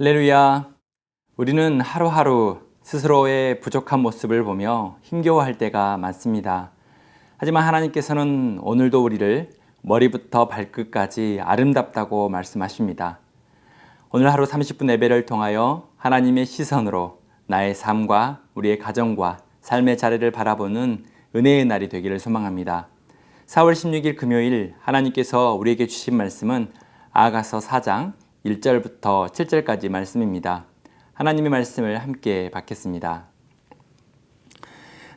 할렐루야. 우리는 하루하루 스스로의 부족한 모습을 보며 힘겨워할 때가 많습니다. 하지만 하나님께서는 오늘도 우리를 머리부터 발끝까지 아름답다고 말씀하십니다. 오늘 하루 30분 예배를 통하여 하나님의 시선으로 나의 삶과 우리의 가정과 삶의 자리를 바라보는 은혜의 날이 되기를 소망합니다. 4월 16일 금요일 하나님께서 우리에게 주신 말씀은 아가서 4장 1절부터 7절까지 말씀입니다. 하나님의 말씀을 함께 받겠습니다.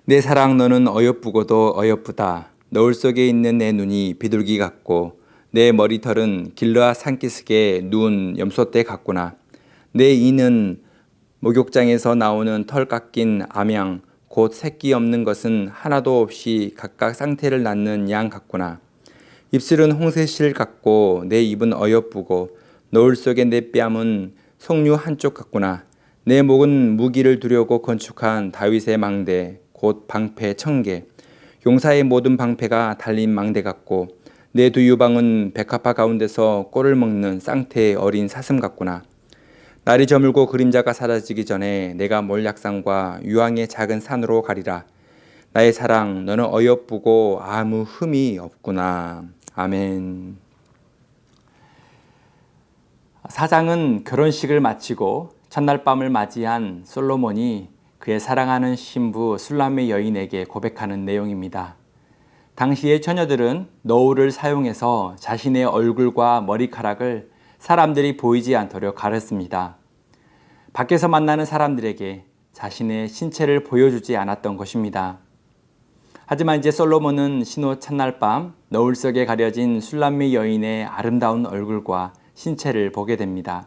내 사랑 너는 어여쁘고도 어여쁘다. 너울 속에 있는 내 눈이 비둘기 같고 내 머리털은 길르앗 산기슭에 누운 염소떼 같구나. 내 이는 목욕장에서 나오는 털 깎인 암양 곧 새끼 없는 것은 하나도 없이 각각 쌍태를 낳는 양 같구나. 입술은 홍새실 같고 내 입은 어여쁘고 너울 속의 내 뺨은 석류 한쪽 같구나. 내 목은 무기를 두려고 건축한 다윗의 망대 곧 방패 1000개. 용사의 모든 방패가 달린 망대 같고 내 두 유방은 백합화 가운데서 꼴을 먹는 쌍태의 어린 사슴 같구나. 날이 저물고 그림자가 사라지기 전에 내가 몰약산과 유황의 작은 산으로 가리라. 나의 사랑 너는 어여쁘고 아무 흠이 없구나. 아멘. 사장은 결혼식을 마치고 첫날 밤을 맞이한 솔로몬이 그의 사랑하는 신부 술람의 여인에게 고백하는 내용입니다. 당시의 처녀들은 너울을 사용해서 자신의 얼굴과 머리카락을 사람들이 보이지 않도록 가렸습니다. 밖에서 만나는 사람들에게 자신의 신체를 보여주지 않았던 것입니다. 하지만 이제 솔로몬은 신혼 첫날 밤 너울 속에 가려진 술람의 여인의 아름다운 얼굴과 신체를 보게 됩니다.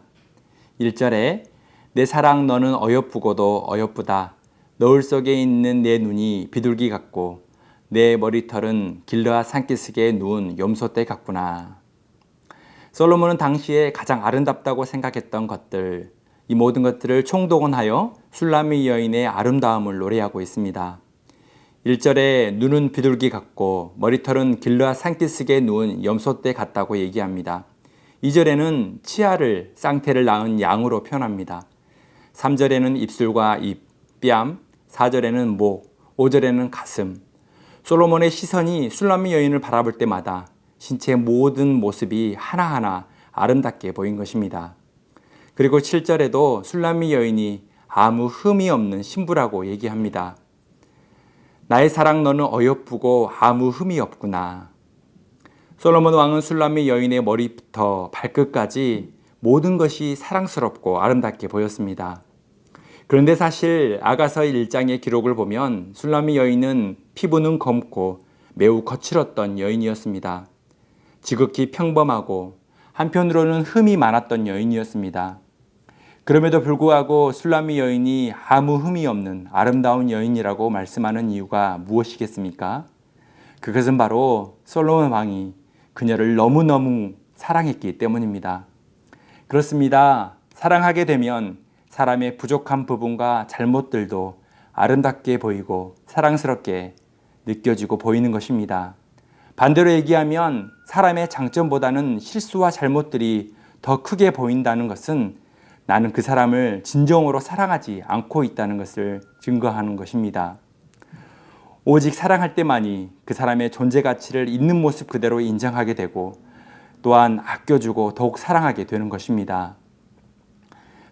1절에 내 사랑 너는 어여쁘고도 어여쁘다. 너울 속에 있는 내 눈이 비둘기 같고 내 머리털은 길르앗 산기슭에 누운 염소떼 같구나. 솔로몬은 당시에 가장 아름답다고 생각했던 것들, 이 모든 것들을 총동원하여 술람의 여인의 아름다움을 노래하고 있습니다. 1절에 눈은 비둘기 같고 머리털은 길르앗 산기슭에 누운 염소떼 같다고 얘기합니다. 2절에는 치아를 쌍태를 낳은 양으로 표현합니다. 3절에는 입술과 입, 뺨, 4절에는 목, 5절에는 가슴. 솔로몬의 시선이 술람의 여인을 바라볼 때마다 신체의 모든 모습이 하나하나 아름답게 보인 것입니다. 그리고 7절에도 술람의 여인이 아무 흠이 없는 신부라고 얘기합니다. 나의 사랑 너는 어여쁘고 아무 흠이 없구나. 솔로몬 왕은 술람의 여인의 머리부터 발끝까지 모든 것이 사랑스럽고 아름답게 보였습니다. 그런데 사실 아가서 1장의 기록을 보면 술람의 여인은 피부는 검고 매우 거칠었던 여인이었습니다. 지극히 평범하고 한편으로는 흠이 많았던 여인이었습니다. 그럼에도 불구하고 술람의 여인이 아무 흠이 없는 아름다운 여인이라고 말씀하는 이유가 무엇이겠습니까? 그것은 바로 솔로몬 왕이 그녀를 너무너무 사랑했기 때문입니다. 그렇습니다. 사랑하게 되면 사람의 부족한 부분과 잘못들도 아름답게 보이고 사랑스럽게 느껴지고 보이는 것입니다. 반대로 얘기하면 사람의 장점보다는 실수와 잘못들이 더 크게 보인다는 것은 나는 그 사람을 진정으로 사랑하지 않고 있다는 것을 증거하는 것입니다. 오직 사랑할 때만이 그 사람의 존재 가치를 있는 모습 그대로 인정하게 되고 또한 아껴주고 더욱 사랑하게 되는 것입니다.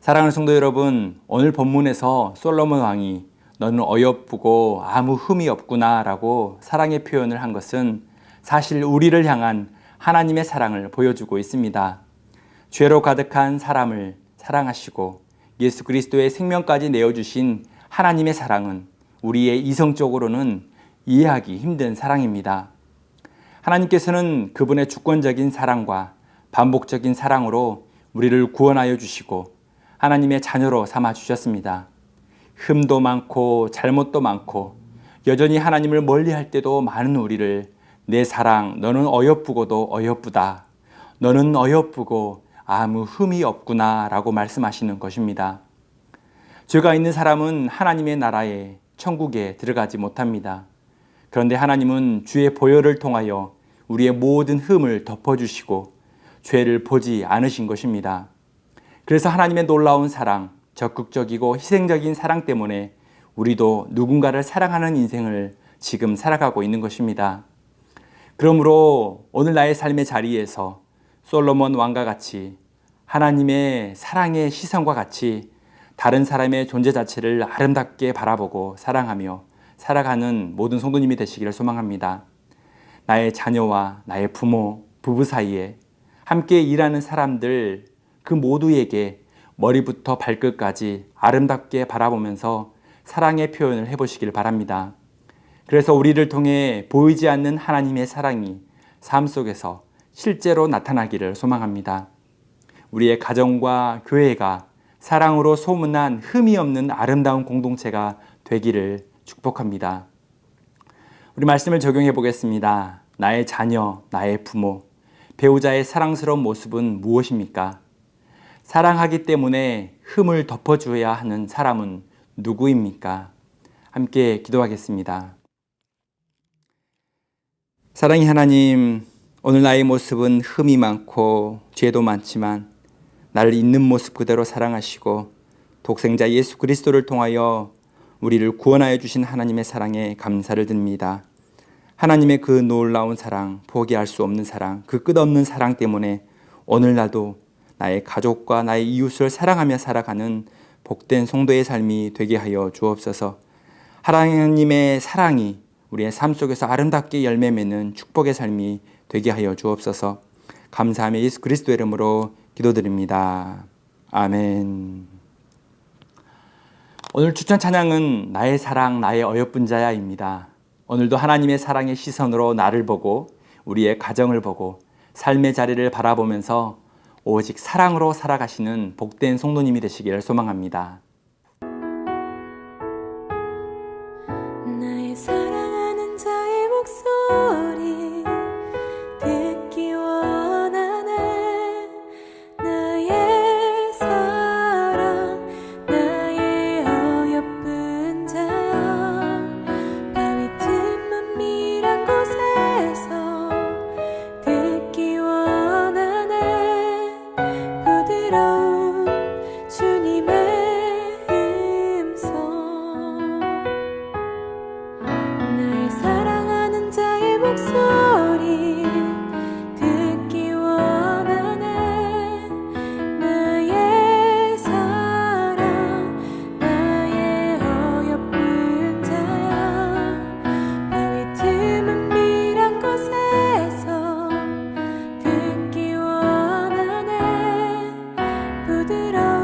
사랑하는 성도 여러분, 오늘 본문에서 솔로몬 왕이 너는 어여쁘고 아무 흠이 없구나 라고 사랑의 표현을 한 것은 사실 우리를 향한 하나님의 사랑을 보여주고 있습니다. 죄로 가득한 사람을 사랑하시고 예수 그리스도의 생명까지 내어주신 하나님의 사랑은 우리의 이성적으로는 이해하기 힘든 사랑입니다. 하나님께서는 그분의 주권적인 사랑과 반복적인 사랑으로 우리를 구원하여 주시고 하나님의 자녀로 삼아 주셨습니다. 흠도 많고 잘못도 많고 여전히 하나님을 멀리할 때도 많은 우리를 내 사랑 너는 어여쁘고도 어여쁘다. 너는 어여쁘고 아무 흠이 없구나 라고 말씀하시는 것입니다. 죄가 있는 사람은 하나님의 나라에 천국에 들어가지 못합니다. 그런데 하나님은 주의 보혈을 통하여 우리의 모든 흠을 덮어주시고 죄를 보지 않으신 것입니다. 그래서 하나님의 놀라운 사랑, 적극적이고 희생적인 사랑 때문에 우리도 누군가를 사랑하는 인생을 지금 살아가고 있는 것입니다. 그러므로 오늘 나의 삶의 자리에서 솔로몬 왕과 같이 하나님의 사랑의 시선과 같이 다른 사람의 존재 자체를 아름답게 바라보고 사랑하며 살아가는 모든 성도님이 되시기를 소망합니다. 나의 자녀와 나의 부모, 부부 사이에 함께 일하는 사람들 그 모두에게 머리부터 발끝까지 아름답게 바라보면서 사랑의 표현을 해보시길 바랍니다. 그래서 우리를 통해 보이지 않는 하나님의 사랑이 삶 속에서 실제로 나타나기를 소망합니다. 우리의 가정과 교회가 사랑으로 소문난 흠이 없는 아름다운 공동체가 되기를 축복합니다. 우리 말씀을 적용해 보겠습니다. 나의 자녀, 나의 부모, 배우자의 사랑스러운 모습은 무엇입니까? 사랑하기 때문에 흠을 덮어줘야 하는 사람은 누구입니까? 함께 기도하겠습니다. 사랑의 하나님, 오늘 나의 모습은 흠이 많고 죄도 많지만 나를 있는 모습 그대로 사랑하시고 독생자 예수 그리스도를 통하여 우리를 구원하여 주신 하나님의 사랑에 감사를 드립니다. 하나님의 그 놀라운 사랑, 포기할 수 없는 사랑, 그 끝없는 사랑 때문에 오늘날도 나의 가족과 나의 이웃을 사랑하며 살아가는 복된 성도의 삶이 되게 하여 주옵소서. 하나님의 사랑이 우리의 삶 속에서 아름답게 열매 맺는 축복의 삶이 되게 하여 주옵소서. 감사하며 예수 그리스도 이름으로 기도드립니다. 아멘. 오늘 추천 찬양은 나의 사랑 나의 어여쁜 자야입니다. 오늘도 하나님의 사랑의 시선으로 나를 보고 우리의 가정을 보고 삶의 자리를 바라보면서 오직 사랑으로 살아가시는 복된 성도님이 되시기를 소망합니다. 나의 사랑하는 자의 목소리 듣기 원하네. 나의 사랑 나의 어여쁜 자야. 밤이 틈만 밀한 곳에서 듣기 원하네. 부드러운 주님의 음성. 나의 사랑하는 자의 목소리 듣기 원하네. 나의 사랑 나의 어여쁜 자야. 밤이 틈은 밀한 곳에서 듣기 원하네. 부드러운